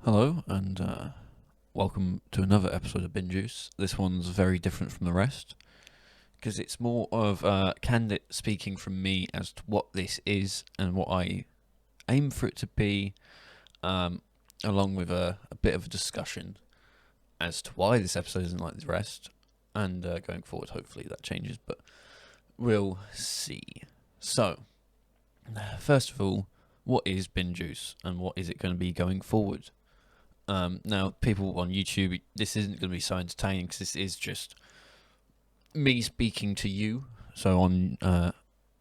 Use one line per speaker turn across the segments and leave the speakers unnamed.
Hello, and welcome to another episode of Bin Juice. This one's very different from the rest because it's more of candid speaking from me as to what this is and what I aim for it to be, along with a bit of a discussion as to why this episode isn't like the rest. And going forward, hopefully that changes, but we'll see. So, first of all, what is Bin Juice and what is it going to be going forward? Now, people on YouTube, this isn't going to be so entertaining because this is just me speaking to you. So on the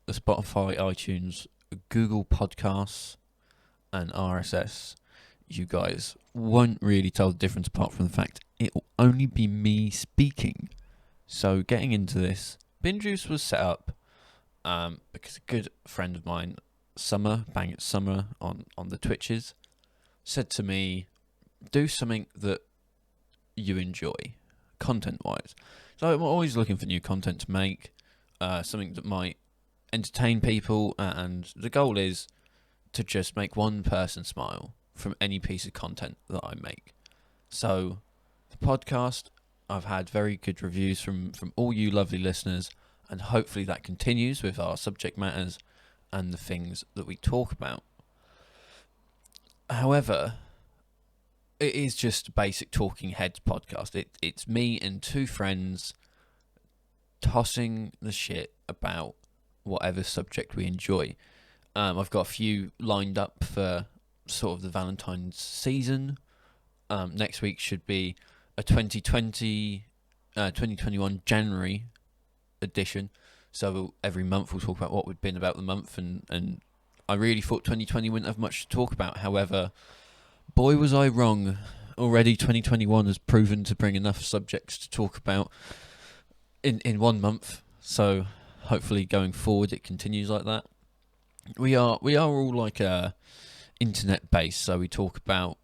Spotify, iTunes, Google Podcasts, and RSS, you guys won't really tell the difference apart from the fact it will only be me speaking. So getting into this, Bin Juice was set up because a good friend of mine, Summer, Bang It Summer on the Twitches, said to me, do something that you enjoy, content-wise. So I'm always looking for new content to make, something that might entertain people, and the goal is to just make one person smile from any piece of content that I make. So the podcast, I've had very good reviews from all you lovely listeners, and hopefully that continues with our subject matters and the things that we talk about. However, it is just a basic talking heads podcast. It's me and two friends tossing the shit about whatever subject we enjoy. I've got a few lined up for sort of the Valentine's season. Next week should be a 2021 January edition. So every month we'll talk about what we've been about the month, and I really thought 2020 wouldn't have much to talk about. However, boy, was I wrong. Already 2021 has proven to bring enough subjects to talk about in 1 month. So hopefully going forward it continues like that. We are all like internet based, so we talk about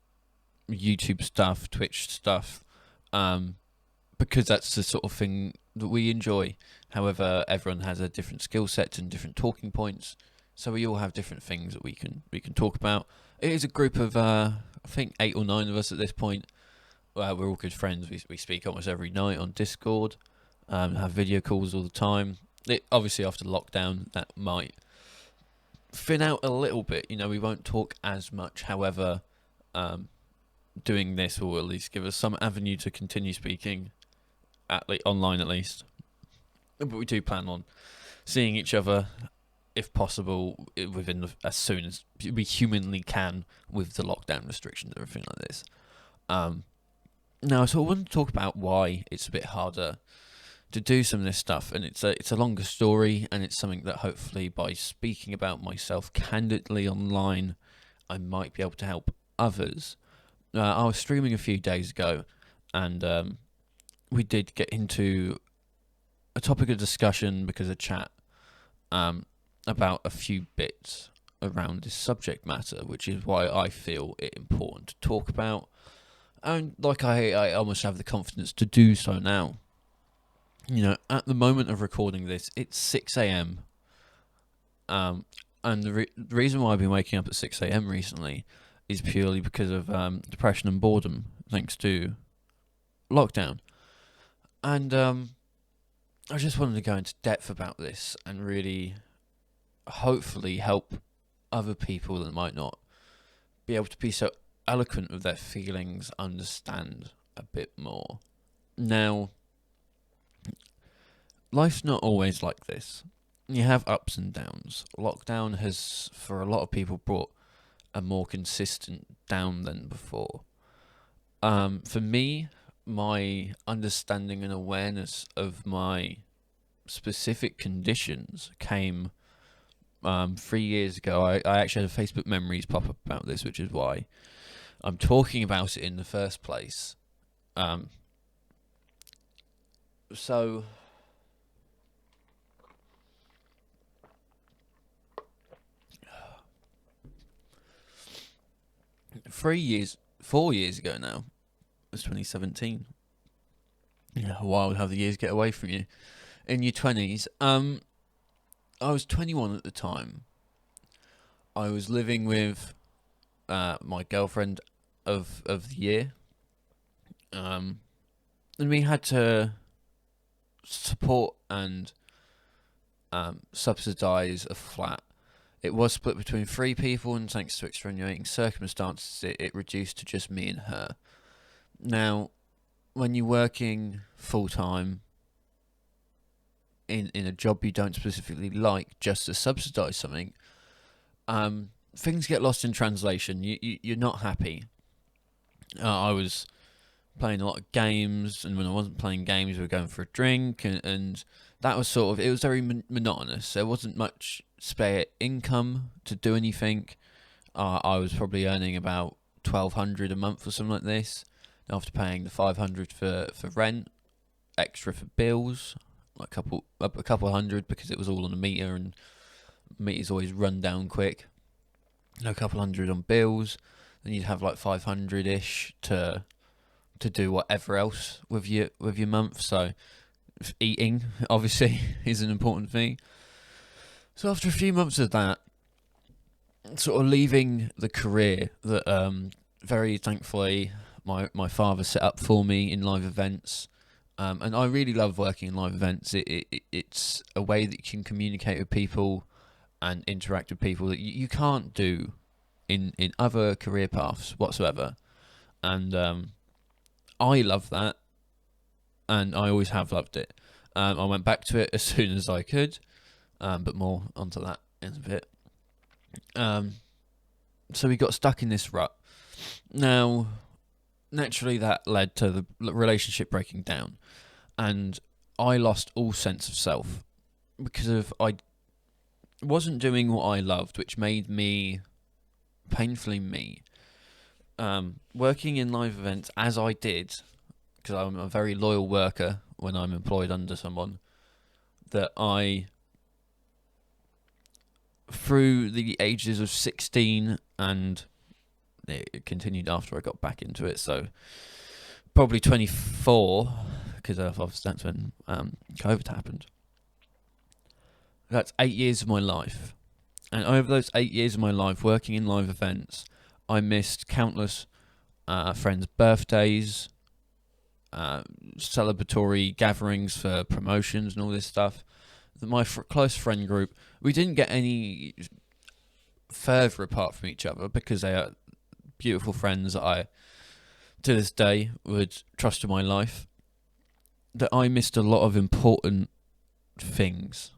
YouTube stuff, Twitch stuff, because that's the sort of thing that we enjoy. However, everyone has a different skill set and different talking points, so we all have different things that we can talk about. It is a group of I think 8 or 9 of us at this point. We're all good friends. We speak almost every night on Discord, have video calls all the time. Obviously after lockdown that might thin out a little bit. We won't talk as much. However, doing this will at least give us some avenue to continue speaking, online at least. But we do plan on seeing each other, if possible, as soon as we humanly can with the lockdown restrictions and everything like this. Now, so I want to talk about why it's a bit harder to do some of this stuff, and it's a longer story, and it's something that hopefully by speaking about myself candidly online, I might be able to help others. I was streaming a few days ago, and we did get into a topic of discussion because of chat, about a few bits around this subject matter, which is why I feel it important to talk about, and like I almost have the confidence to do so now. At the moment of recording this, it's 6 a.m. And the reason why I've been waking up at 6 a.m. recently is purely because of depression and boredom, thanks to lockdown. And I just wanted to go into depth about this and really, hopefully, help other people that might not be able to be so eloquent with their feelings understand a bit more. Now, life's not always like this. You have ups and downs. Lockdown has, for a lot of people, brought a more consistent down than before. For me, my understanding and awareness of my specific conditions came 3 years ago. I actually had a Facebook memories pop up about this, which is why I'm talking about it in the first place. So 4 years ago now, it was 2017. Wild how the years get away from you. In your 20s, I was 21 at the time. I was living with my girlfriend of the year. And we had to support and subsidise a flat. It was split between 3 people, and thanks to extenuating circumstances, it reduced to just me and her. Now, when you're working full-time in a job you don't specifically like, just to subsidise something, things get lost in translation. You're not happy. I was playing a lot of games, and when I wasn't playing games, we were going for a drink, and that was sort of, it was very monotonous. There wasn't much spare income to do anything. I was probably earning about $1,200 a month or something like this, after paying the $500 for rent, extra for bills, like a couple hundred, because it was all on a meter, and meters always run down quick. A couple hundred on bills, then you'd have like 500-ish to do whatever else with your month. So eating obviously is an important thing. So after a few months of that, sort of leaving the career that very thankfully my father set up for me in live events, and I really love working in live events. It's a way that you can communicate with people and interact with people that you can't do in other career paths whatsoever. And I love that, and I always have loved it. I went back to it as soon as I could, but more onto that in a bit. So we got stuck in this rut. Now, naturally, that led to the relationship breaking down, and I lost all sense of self because I wasn't doing what I loved, which made me painfully me. Working in live events as I did, because I'm a very loyal worker when I'm employed under someone, that I, through the ages of 16, and it continued after I got back into it, so probably 24, because that's when COVID happened. That's 8 years of my life. And over those 8 years of my life working in live events, I missed countless friends' birthdays, celebratory gatherings for promotions and all this stuff. My close friend group, we didn't get any further apart from each other because they are beautiful friends that I, to this day, would trust in my life. That I missed a lot of important things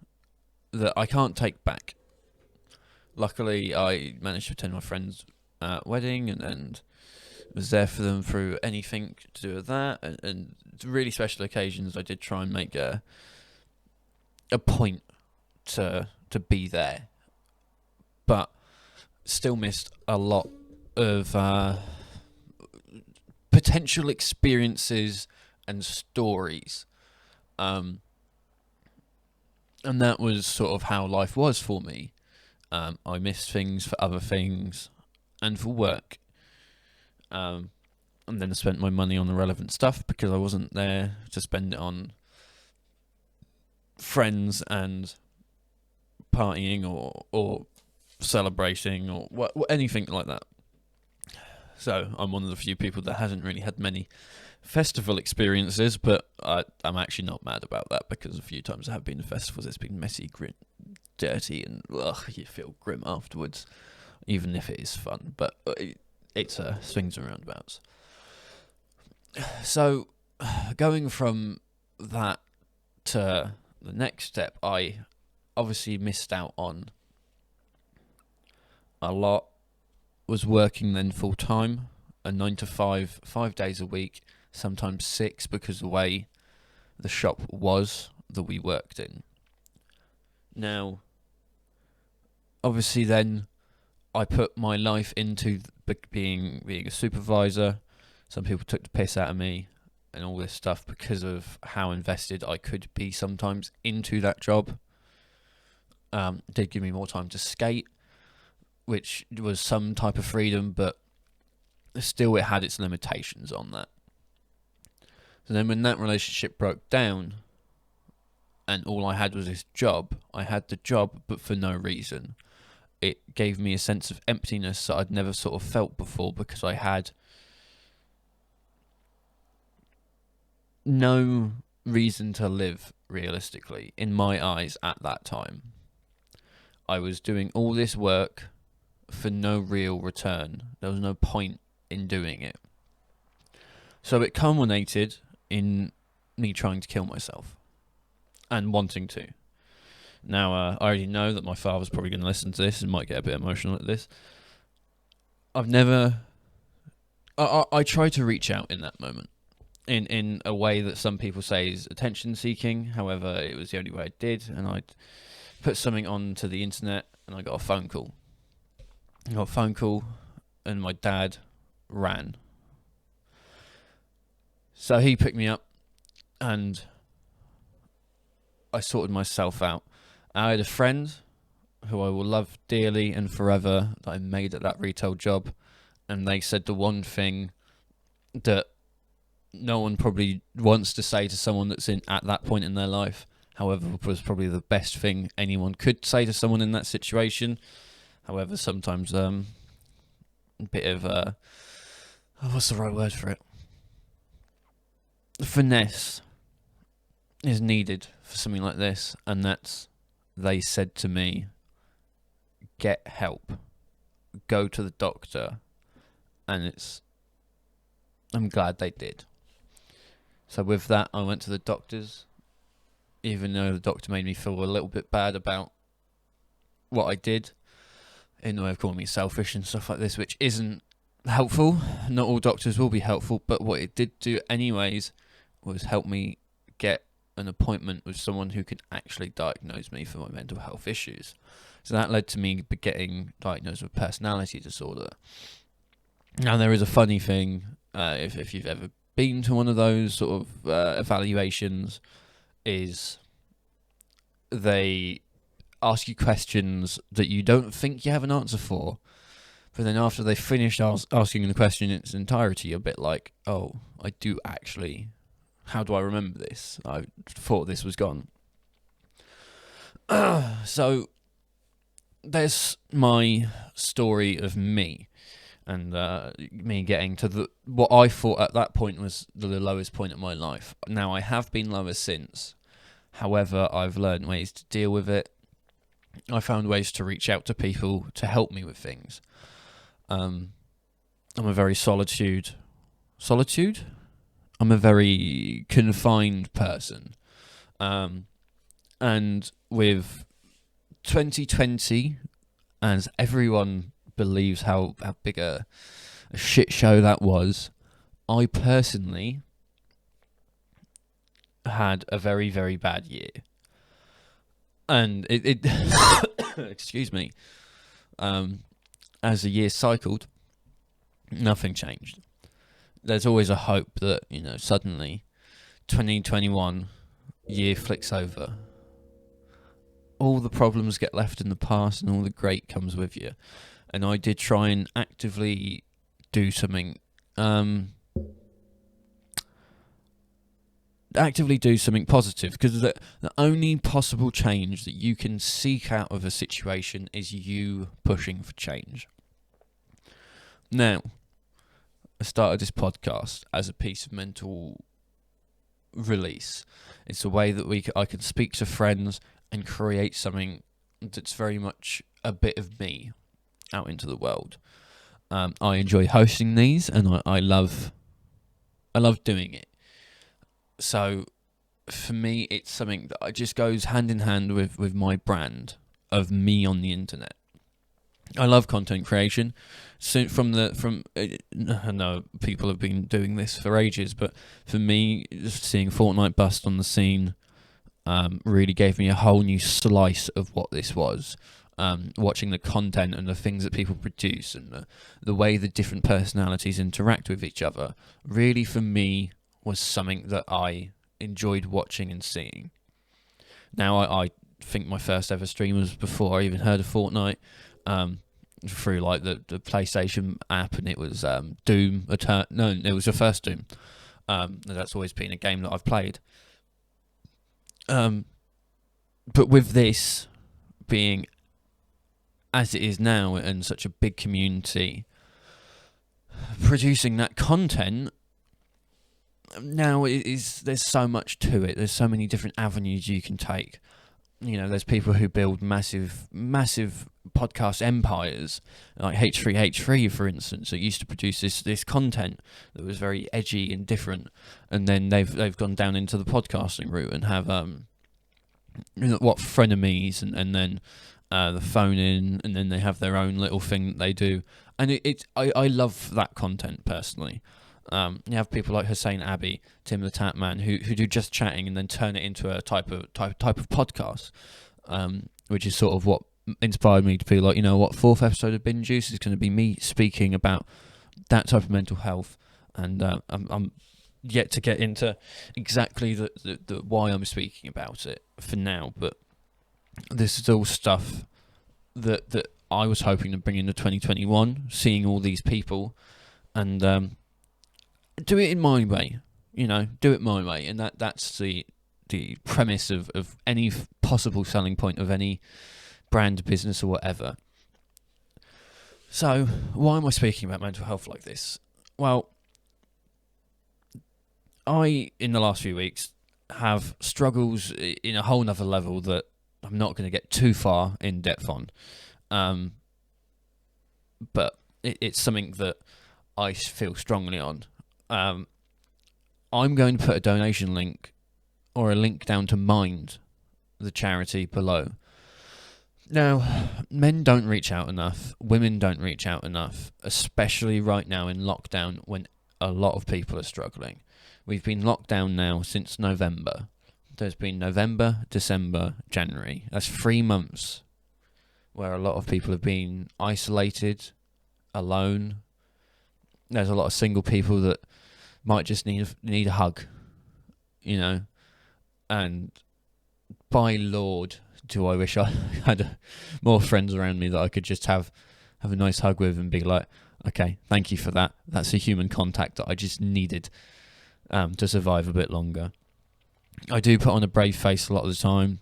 that I can't take back. Luckily, I managed to attend my friend's wedding and was there for them through anything to do with that. And really special occasions, I did try and make a point to be there. But still missed a lot of potential experiences and stories. And that was sort of how life was for me. I missed things for other things and for work. And then I spent my money on the relevant stuff because I wasn't there to spend it on friends and partying or celebrating or anything like that. So I'm one of the few people that hasn't really had many festival experiences, but I'm actually not mad about that because a few times I have been to festivals, it's been messy, grim, dirty, and you feel grim afterwards, even if it is fun. But it's swings and roundabouts. So going from that to the next step, I obviously missed out on a lot. Was working then full time, a 9 to 5, 5 days a week, sometimes 6 because the way the shop was that we worked in. Now, obviously then I put my life into being a supervisor. Some people took the piss out of me and all this stuff because of how invested I could be sometimes into that job. It did give me more time to skate, which was some type of freedom, but still it had its limitations on that. So then when that relationship broke down and all I had was this job, I had the job but for no reason. It gave me a sense of emptiness that I'd never sort of felt before because I had no reason to live realistically in my eyes at that time. I was doing all this work for no real return. There was no point in doing it. So it culminated in me trying to kill myself and wanting to. Now, I already know that my father's probably going to listen to this and might get a bit emotional at this. I've never... I tried to reach out in that moment in a way that some people say is attention-seeking. However, it was the only way I did, and I put something onto the internet, and I got a phone call. And my dad ran. So he picked me up, and I sorted myself out. I had a friend who I will love dearly and forever that I made at that retail job, and they said the one thing that no one probably wants to say to someone that's at that point in their life. However, was probably the best thing anyone could say to someone in that situation. However, sometimes a bit of what's the right word for it? Finesse is needed for something like this, and that's, they said to me, get help, go to the doctor, and I'm glad they did. So with that, I went to the doctors, even though the doctor made me feel a little bit bad about what I did, in the way of calling me selfish and stuff like this, which isn't helpful. Not all doctors will be helpful, but what it did do anyways was help me get an appointment with someone who can actually diagnose me for my mental health issues. So that led to me getting diagnosed with personality disorder. Now, there is a funny thing, if you've ever been to one of those sort of evaluations, is they ask you questions that you don't think you have an answer for, but then after they finished asking the question in its entirety, you're a bit like, oh, I do actually, how do I remember this? I thought this was gone. So there's my story of me, and me getting to what I thought at that point was the lowest point of my life. Now, I have been lower since. However, I've learned ways to deal with it. I found ways to reach out to people to help me with things. I'm a very I'm a very confined person. And with 2020, as everyone believes how big a shit show that was, I personally had a very, very bad year. And it excuse me, as the year cycled, nothing changed. There's always a hope that, suddenly 2021 year flicks over, all the problems get left in the past and all the great comes with you. And I did try and actively do something positive, because the only possible change that you can seek out of a situation is you pushing for change. Now, I started this podcast as a piece of mental release. It's a way that I can speak to friends and create something that's very much a bit of me out into the world. I enjoy hosting these, and I love doing it. So for me, it's something that just goes hand in hand with my brand of me on the internet. I love content creation. So I know people have been doing this for ages, but for me, just seeing Fortnite bust on the scene really gave me a whole new slice of what this was. Watching the content and the things that people produce and the way the different personalities interact with each other really, for me, was something that I enjoyed watching and seeing. Now, I think my first ever stream was before I even heard of Fortnite, through like the PlayStation app, and it was Doom. No, it was the first Doom. That's always been a game that I've played. But with this being as it is now and such a big community, producing that content, now there's so much to it. There's so many different avenues you can take. There's people who build massive podcast empires, like H3H3, for instance, that used to produce this content that was very edgy and different, and then they've gone down into the podcasting route and have frenemies, and then the phone in, and then they have their own little thing that they do, and I love that content personally. You have people like Hussein Abbey, Tim the Tap Man, who do just chatting and then turn it into a type of podcast, which is sort of what inspired me to be like, fourth episode of Binge Juice is going to be me speaking about that type of mental health, and I'm yet to get into exactly the why I'm speaking about it for now, but this is all stuff that I was hoping to bring into 2021, seeing all these people, and do it in my way, do it my way, and that's the premise of any possible selling point of any brand, business, or whatever. So, why am I speaking about mental health like this? Well, I, in the last few weeks, have struggles in a whole nother level that I'm not going to get too far in depth on, but it's something that I feel strongly on. I'm going to put a donation link or a link down to Mind, the charity, below. Now, men don't reach out enough, women don't reach out enough, especially right now in lockdown when a lot of people are struggling. We've been locked down now since November. There's been November, December, January. That's 3 months where a lot of people have been isolated, alone. There's a lot of single people that might just need a hug, and by Lord, do I wish I had more friends around me that I could just have a nice hug with and be like, okay, thank you for that. That's a human contact that I just needed to survive a bit longer. I do put on a brave face a lot of the time.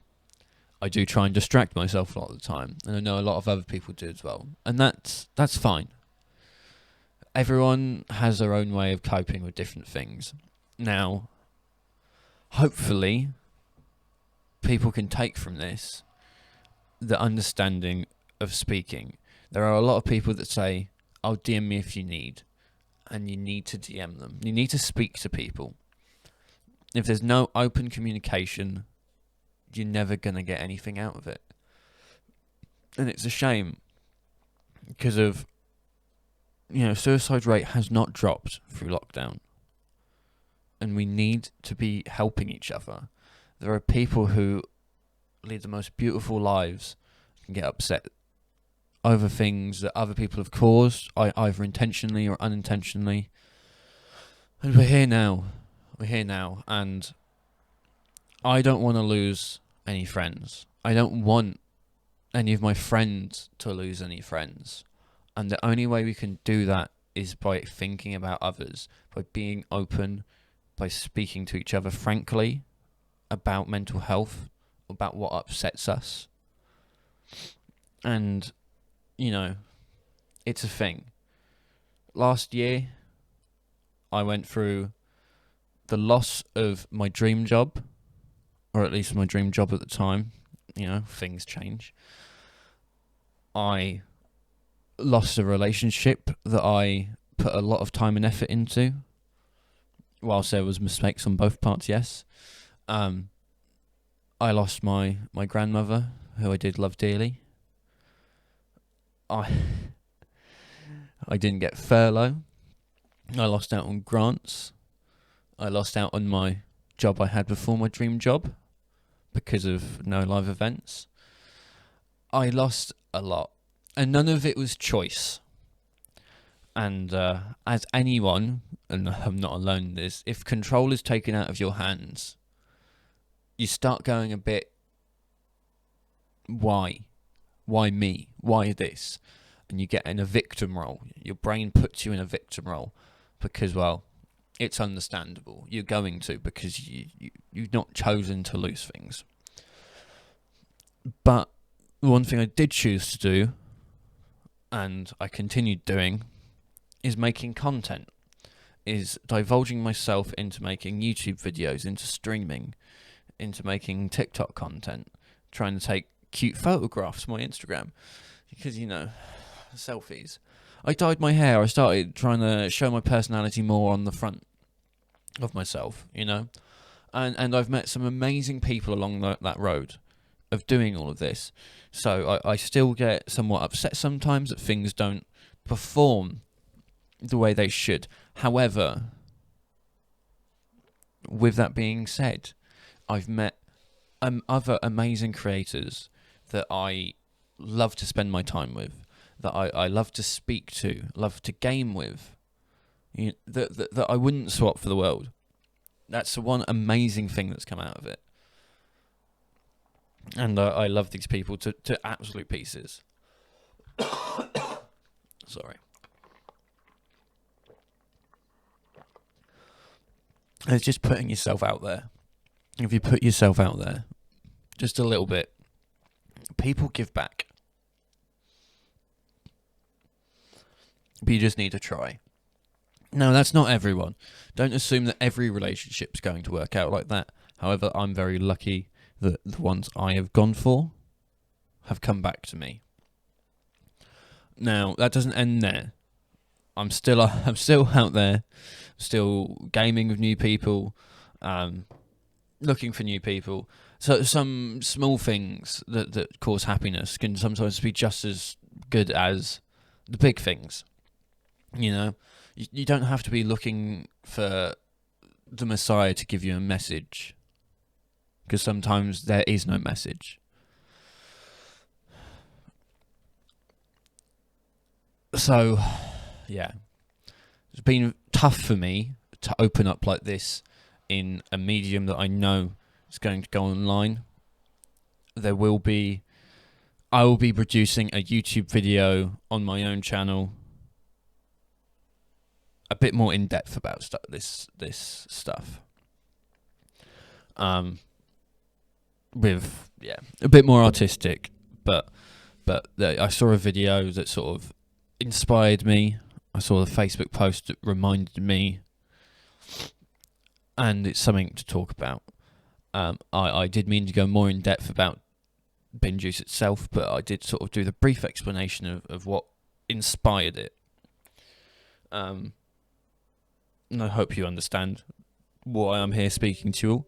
I do try and distract myself a lot of the time, and I know a lot of other people do as well, and that's fine. Everyone has their own way of coping with different things. Now, hopefully, people can take from this the understanding of speaking. There are a lot of people that say, "Oh, DM me if you need," and you need to DM them. You need to speak to people. If there's no open communication, you're never going to get anything out of it. And it's a shame because of, suicide rate has not dropped through lockdown. And we need to be helping each other. There are people who lead the most beautiful lives and get upset over things that other people have caused, either intentionally or unintentionally. And we're here now. And I don't want to lose any friends. I don't want any of my friends to lose any friends. And the only way we can do that is by thinking about others, by being open, by speaking to each other frankly about mental health, about what upsets us. And, it's a thing. Last year, I went through the loss of my dream job, or at least my dream job at the time. Things change. I lost a relationship that I put a lot of time and effort into, whilst there was mistakes on both parts, yes. I lost my grandmother, who I did love dearly. I didn't get furlough. I lost out on grants. I lost out on my job I had before my dream job because of no live events. I lost a lot. And none of it was choice. And as anyone, and I'm not alone in this, if control is taken out of your hands, you start going a bit, why? Why me? Why this? And you get in a victim role. Your brain puts you in a victim role because, well, it's understandable. You're going to, because you've not chosen to lose things. But one thing I did choose to do, and I continued doing, is making content. is divulging myself into making YouTube videos, into streaming, into making TikTok content, trying to take cute photographs for my Instagram, because, you know, selfies. I dyed my hair. I started trying to show my personality more on the front of myself, you know, and I've met some amazing people along that road of doing all of this. So I still get somewhat upset sometimes that things don't perform the way they should. However, with that being said, I've met other amazing creators that I love to spend my time with, that I love to speak to, love to game with, you know, that I wouldn't swap for the world. That's the one amazing thing that's come out of it. And I love these people to absolute pieces. Sorry. It's just putting yourself out there. If you put yourself out there just a little bit, people give back. But you just need to try. Now, that's not everyone. Don't assume that every relationship's going to work out like that. However, I'm very lucky that the ones I have gone for have come back to me. Now, that doesn't end there. I'm still out there, still gaming with new people, looking for new people. So some small things that cause happiness can sometimes be just as good as the big things. You know, you don't have to be looking for the Messiah to give you a message, because sometimes there is no message. So, yeah, it's been tough for me to open up like this in a medium that I know is going to go online. I will be producing a YouTube video on my own channel, a bit more in depth about this stuff. With a bit more artistic, but I saw a video that sort of inspired me. I saw the Facebook post that reminded me, and it's something to talk about. I did mean to go more in depth about Bin Juice itself, but I did sort of do the brief explanation of what inspired it. And I hope you understand why I'm here speaking to you all,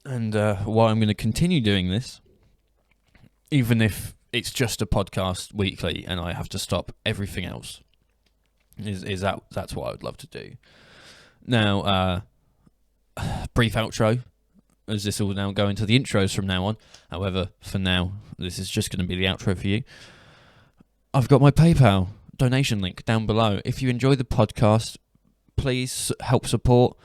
and why I'm going to continue doing this, even if it's just a podcast weekly and I have to stop everything else. That's what I would love to do. Now, brief outro, as this will now go into the intros from now on. However, for now, this is just going to be the outro for you. I've got my PayPal donation link down below. If you enjoy the podcast, please help support.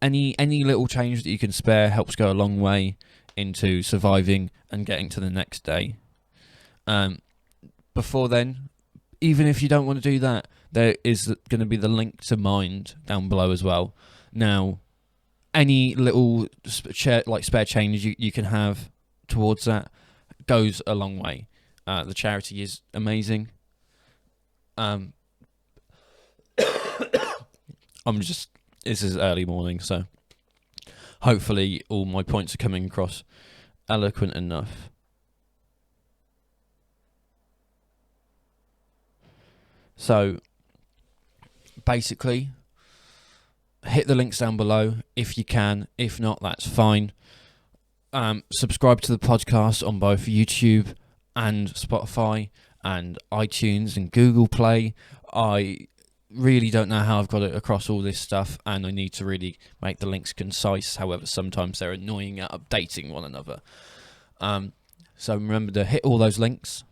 Any little change that you can spare helps go a long way into surviving and getting to the next day. Before then, even if you don't want to do that, there is going to be the link to Mind down below as well. Now, any little spare change you can have towards that goes a long way. The charity is amazing. This is early morning, so hopefully all my points are coming across eloquent enough. So, basically, hit the links down below if you can. If not, that's fine. Subscribe to the podcast on both YouTube and Spotify and iTunes and Google Play. I really don't know how I've got it across all this stuff, and I need to really make the links concise. However, sometimes they're annoying at updating one another. So remember to hit all those links.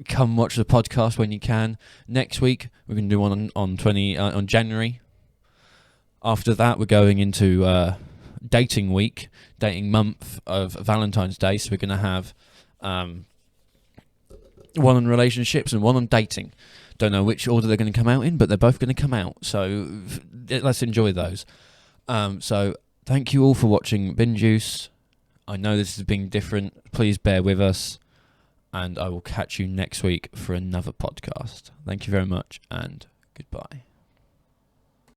Come watch the podcast when you can. Next week we're going to do one on January. After that, we're going into dating month of Valentine's Day. So we're going to have one on relationships and one on dating. Don't know which order they're going to come out in, but they're both going to come out. So let's enjoy those. So thank you all for watching Bin Juice. I know this has been different. Please bear with us. and I will catch you next week for another podcast. Thank you very much, and goodbye.